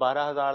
12,000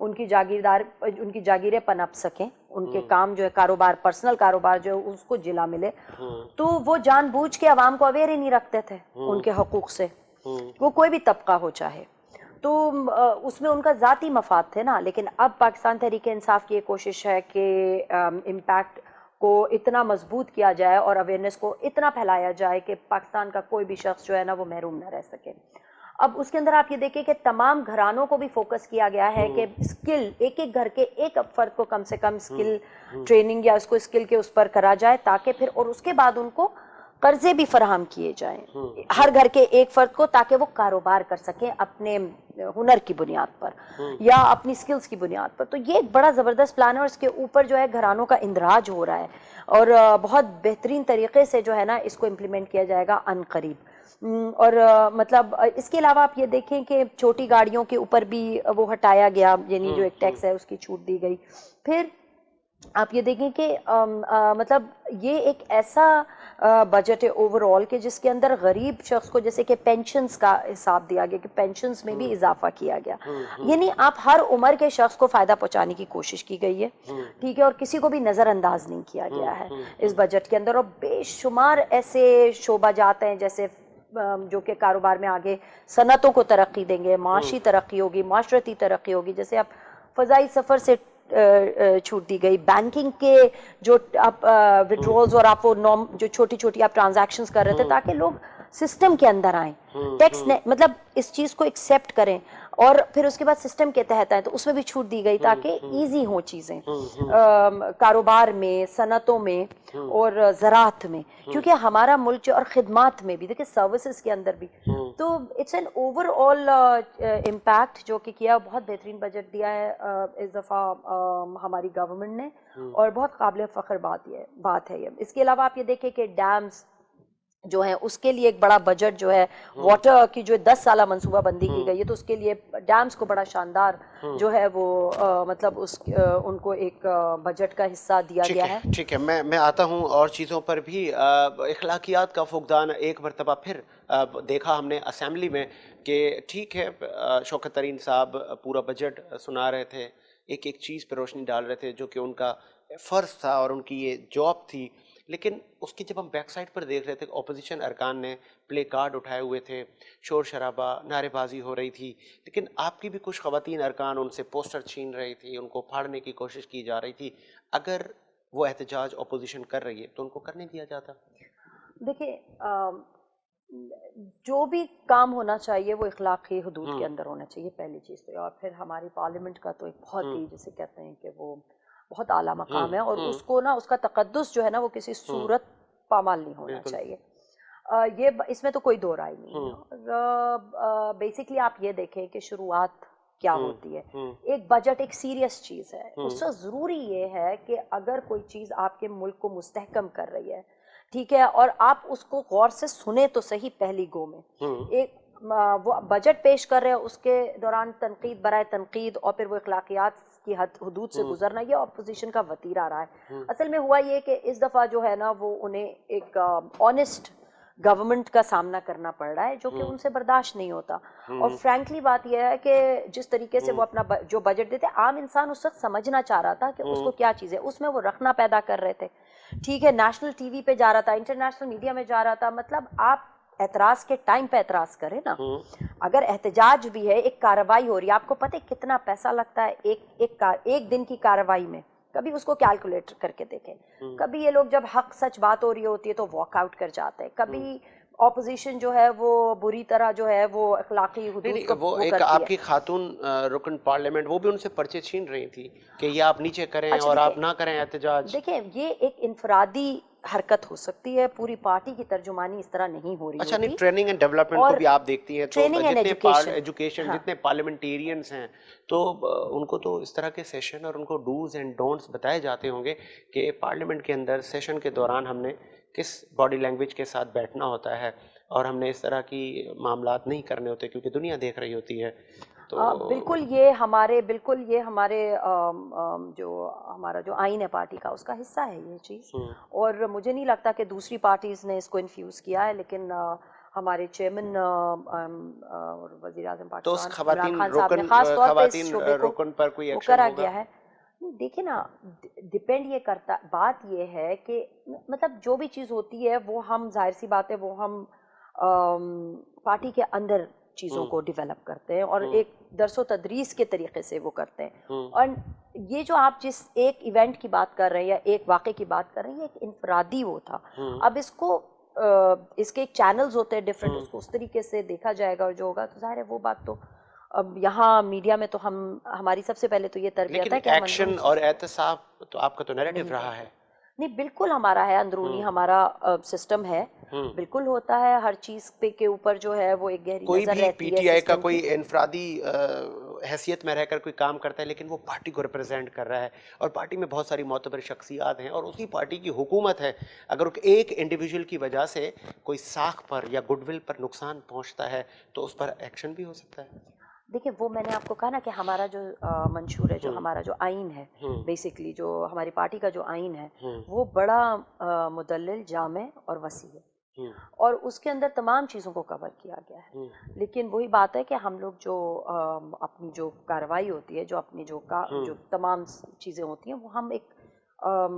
ان کی جاگیریں پنپ سکیں, ان کے کام جو ہے کاروبار, پرسنل کاروبار جو ہے اس کو جلا ملے, تو وہ جان بوجھ کے عوام کو اویئر ہی نہیں رکھتے تھے ان کے حقوق سے, وہ کوئی بھی طبقہ ہو چاہے. تو اس میں ان کا ذاتی مفاد تھے نا. لیکن اب پاکستان تحریک انصاف کی یہ کوشش ہے کہ امپیکٹ کو اتنا مضبوط کیا جائے اور اویئرنیس کو اتنا پھیلایا جائے کہ پاکستان کا کوئی بھی شخص جو ہے نا وہ محروم نہ رہ سکے. اب اس کے اندر آپ یہ دیکھیں کہ تمام گھرانوں کو بھی فوکس کیا گیا ہے کہ اسکل, ایک ایک گھر کے ایک فرد کو کم سے کم اسکل ٹریننگ یا اس کو اسکل کے اس پر کرا جائے, تاکہ پھر اور اس کے بعد ان کو قرضے بھی فراہم کیے جائیں ہر گھر کے ایک فرد کو, تاکہ وہ کاروبار کر سکیں اپنے ہنر کی بنیاد پر یا اپنی سکلز کی بنیاد پر. تو یہ ایک بڑا زبردست پلان ہے, اور اس کے اوپر جو ہے گھرانوں کا اندراج ہو رہا ہے, اور بہت بہترین طریقے سے جو ہے نا اس کو امپلیمنٹ کیا جائے گا عن قریب. اور مطلب اس کے علاوہ آپ یہ دیکھیں کہ چھوٹی گاڑیوں کے اوپر بھی وہ ہٹایا گیا, یعنی جو ایک ٹیکس ہے اس کی چھوٹ دی گئی. پھر آپ یہ دیکھیں کہ مطلب یہ ایک ایسا بجٹ ہے اوور آل کہ جس کے اندر غریب شخص کو, جیسے کہ پینشنز کا حساب دیا گیا کہ پینشنز میں بھی اضافہ کیا گیا, یعنی آپ ہر عمر کے شخص کو فائدہ پہنچانے کی کوشش کی گئی ہے, ٹھیک ہے, اور کسی کو بھی نظر انداز نہیں کیا گیا ہے اس بجٹ کے اندر. اور بے شمار ایسے شعبہ جات ہیں جیسے جو کہ کاروبار میں آگے صنعتوں کو ترقی دیں گے, معاشی ترقی ہوگی, معاشرتی ترقی ہوگی. جیسے آپ فضائی سفر سے چھوٹ دی گئی, بینکنگ کے جو آپ وڈرولز اور آپ وہ جو چھوٹی چھوٹی آپ ٹرانزیکشنز کر رہے تھے, تاکہ لوگ سسٹم کے اندر آئیں, ٹیکس مطلب اس چیز کو ایکسیپٹ کریں, اور پھر اس کے بعد سسٹم کے تحت آئیں, تو اس میں بھی چھوٹ دی گئی تاکہ ایزی ہوں چیزیں کاروبار میں, صنعتوں میں اور زراعت میں, کیونکہ ہمارا ملک جو اور خدمات میں بھی دیکھیں, سروسز کے اندر بھی. تو it's an overall impact جو کہ کیا, بہت بہترین بجٹ دیا ہے اس دفعہ ہماری گورنمنٹ نے, اور بہت قابل فخر بات ہے یہ. اس کے علاوہ آپ یہ دیکھیں کہ ڈیمز جو ہے اس کے لیے ایک بڑا بجٹ جو ہے, واٹر کی جو 10 سالہ منصوبہ بندی کی گئی ہے, تو اس کے لیے ڈیمز کو بڑا شاندار جو ہے وہ مطلب ان کو ایک بجٹ کا حصہ دیا گیا ہے. ٹھیک ہے, میں آتا ہوں اور چیزوں پر بھی. اخلاقیات کا فقدان ایک مرتبہ پھر دیکھا ہم نے اسمبلی میں کہ ٹھیک ہے, شوکت ترین صاحب پورا بجٹ سنا رہے تھے, ایک ایک چیز پہ روشنی ڈال رہے تھے جو کہ ان کا فرض تھا اور ان کی یہ جاب تھی. لیکن اس کی جب ہم بیک سائڈ پر دیکھ رہے تھے, اپوزیشن ارکان نے پلے کارڈ اٹھائے ہوئے تھے, شور شرابہ, نعرے بازی ہو رہی تھی, لیکن آپ کی بھی کچھ خواتین ارکان ان سے پوسٹر چھین رہی تھی, ان کو پھاڑنے کی کوشش کی جا رہی تھی. اگر وہ احتجاج اپوزیشن کر رہی ہے تو ان کو کرنے دیا جاتا؟ دیکھیں, جو بھی کام ہونا چاہیے وہ اخلاقی حدود کے اندر ہونا چاہیے, پہلی چیز تو. اور پھر ہماری پارلیمنٹ کا تو ایک بہت ہی, جسے کہتے ہیں کہ وہ بہت اعلیٰ مقام ہے, اور اس کو نا اس کا تقدس جو ہے نا وہ کسی صورت پامال نہیں ہونا چاہیے. یہ اس میں تو کوئی دو رائے نہیں ہے. اور بیسکلی آپ یہ دیکھیں کہ شروعات کیا ہوتی ہے. ایک بجٹ ایک سیریس چیز ہے, اس سے ضروری یہ ہے کہ اگر کوئی چیز آپ کے ملک کو مستحکم کر رہی ہے, ٹھیک ہے, اور آپ اس کو غور سے سنیں تو صحیح پہلی گو میں. ایک وہ بجٹ پیش کر رہے ہیں, اس کے دوران تنقید برائے تنقید اور پھر وہ اخلاقیات کی حدود سے گزرنا, یہ اپوزیشن کا وتیرہ رہا ہے. اصل میں ہوا یہ کہ اس دفعہ جو ہے نا وہ انہیں ایک آنےسٹ گورنمنٹ کا سامنا کرنا پڑ رہا ہے, جو کہ ان سے برداشت نہیں ہوتا. اور فرینکلی بات یہ ہے کہ جس طریقے سے وہ اپنا جو بجٹ دیتے, عام انسان اس وقت سمجھنا چاہ رہا تھا کہ اس کو کیا چیز ہے, اس میں وہ رکھنا پیدا کر رہے تھے, ٹھیک ہے, نیشنل ٹی وی پہ جا رہا تھا, انٹرنیشنل میڈیا میں جا رہا تھا. مطلب آپ اعتراض کے ٹائم پہ اعتراض کریں نا, اگر احتجاج بھی ہے, ایک کارروائی ہو رہی ہے, آپ کو پتہ ہے کتنا پیسہ لگتا ہے ایک دن کی کارروائی میں, کبھی اس کو کیلکولیٹ کر کے دیکھیں. کبھی یہ لوگ جب حق سچ بات ہو رہی ہوتی ہے تو واک آؤٹ کر جاتے ہیں, کبھی اپوزیشن جو ہے وہ بری طرح جو ہے وہ اخلاقی حدود کو وہ ایک آپ کی خاتون رکن پارلیمنٹ, وہ بھی ان سے پرچے چھین رہی تھی کہ یہ آپ نیچے کریں اور آپ نہ کریں احتجاج. دیکھیں, یہ ایک انفرادی حرکت ہو سکتی ہے, پوری پارٹی کی ترجمانی اس طرح نہیں ہو رہی ہوتی. اچھا, نہیں, ٹریننگ اینڈ ڈیولپمنٹ کو بھی آپ دیکھتی ہیں تو جتنے ایجوکیشن جتنے پارلیمنٹیرینز ہیں تو ان کو تو اس طرح کے سیشن اور ان کو ڈوز اینڈ ڈونٹس بتائے جاتے ہوں گے کہ پارلیمنٹ کے اندر سیشن کے دوران ہم نے کس باڈی لینگویج کے ساتھ بیٹھنا ہوتا ہے, اور ہم نے اس طرح کی معاملات نہیں کرنے ہوتے کیونکہ دنیا دیکھ رہی ہوتی ہے. بالکل یہ ہمارے جو ہمارا جو آئین ہے پارٹی کا, اس کا حصہ ہے یہ چیز. اور مجھے نہیں لگتا کہ دوسری پارٹیز نے اس کو انفیوز کیا ہے, لیکن ہمارے چیئرمین اور وزیر اعظم تو اس پاکستان عمران خواتین خان صاحب نے رکن خاص طور پہ اس خواتین شعبے کو رکن پر کوئی وہ ایکشن کرا ہوگا؟ گیا ہے. دیکھیں نا، ڈپینڈ یہ کرتا، بات یہ ہے کہ مطلب جو بھی چیز ہوتی ہے وہ ہم، ظاہر سی بات ہے، وہ ہم پارٹی کے اندر چیزوں کو ڈیولپ کرتے ہیں اور ایک درس و تدریس کے طریقے سے وہ کرتے ہیں. اور یہ جو آپ جس ایک ایونٹ کی بات کر رہے ہیں یا ایک واقعے کی بات کر رہے ہیں، یہ ایک انفرادی وہ تھا. اب اس کو اس کے ایک چینلز ہوتے ہیں ڈفرینٹ، اس کو اس طریقے سے دیکھا جائے گا اور جو ہوگا تو ظاہر ہے وہ بات تو اب یہاں میڈیا میں تو ہماری سب سے پہلے تو یہ تربیت لیکن ہے کہ ہم ایکشن اندرونی اور چیزوں احتساب تو آپ کا تو نیریٹو نہیں رہا کرتے. ہے. نہیں، بالکل ہمارا ہے، اندرونی ہمارا سسٹم ہے، بالکل ہوتا ہے. ہر چیز پہ کے اوپر جو ہے وہ ایک گہری کوئی نظر بھی پی رہتی ہے ٹی آئی کا سسٹم کوئی کی. انفرادی حیثیت میں رہ کر کوئی کام کرتا ہے، لیکن وہ پارٹی کو ریپرزینٹ کر رہا ہے اور پارٹی میں بہت ساری معتبر شخصیات ہیں اور اسی پارٹی کی حکومت ہے. اگر ایک انڈیویجول کی وجہ سے کوئی ساکھ پر یا گڈ ول پر نقصان پہنچتا ہے تو اس پر ایکشن بھی ہو سکتا ہے. دیکھیں، وہ میں نے آپ کو کہا نا کہ ہمارا جو منشور ہے، جو ہمارا جو آئین ہے، بیسکلی جو ہماری پارٹی کا جو آئین ہے وہ بڑا مدلل، جامع اور وسیع ہے اور اس کے اندر تمام چیزوں کو کور کیا گیا ہے. لیکن وہی بات ہے کہ ہم لوگ جو اپنی جو کارروائی ہوتی ہے، جو اپنی جو تمام چیزیں ہوتی ہیں، وہ ہم ایک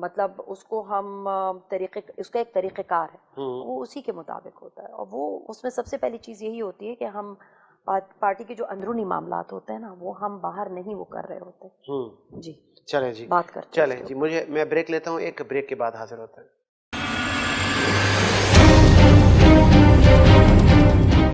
مطلب اس کو ہم اس کا ایک طریقہ کار ہے، وہ اسی کے مطابق ہوتا ہے. اور وہ اس میں سب سے پہلی چیز یہی ہوتی ہے کہ ہم پارٹی کے جو اندرونی معاملات ہوتے ہیں نا، وہ ہم باہر نہیں وہ کر رہے ہوتے. جی چلیں جی، بات کرتے ہیں اس چلیں کے جی، اوپر. میں بریک لیتا ہوں، ایک بریک کے بعد حاضر ہوتا ہے.